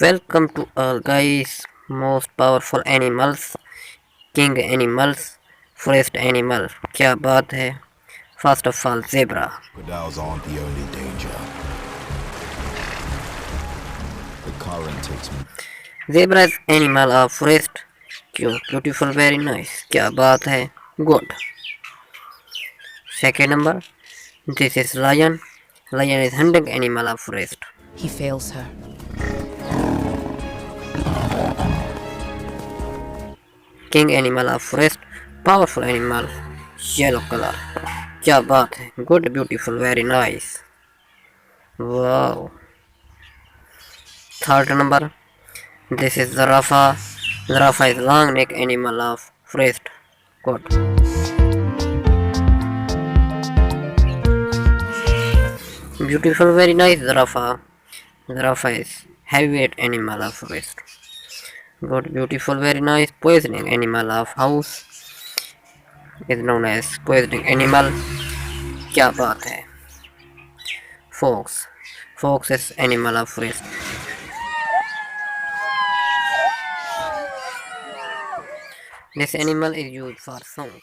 Welcome to all guys. Most powerful animals, king animals, forest animal. क्या बात है? First of all, zebra. Crocodiles aren't the only danger. The current takes me. Zebra is animal of forest. Cute, beautiful, very nice. क्या बात है? Good. Second number, this is lion. Lion is hunting animal of forest. He fails her. King animal of forest, powerful animal, yellow color. क्या बात है? Good, beautiful, very nice. Wow. Third number, this is zarafa. Zarafa is long neck animal of forest. Good. Beautiful, very nice zarafa. Zarafa is heavyweight animal of forest. Good, beautiful, very nice. Poisoning animal of house is known as poisoning animal. क्या बात है? Fox. Fox is animal of forest. This animal is used for sound.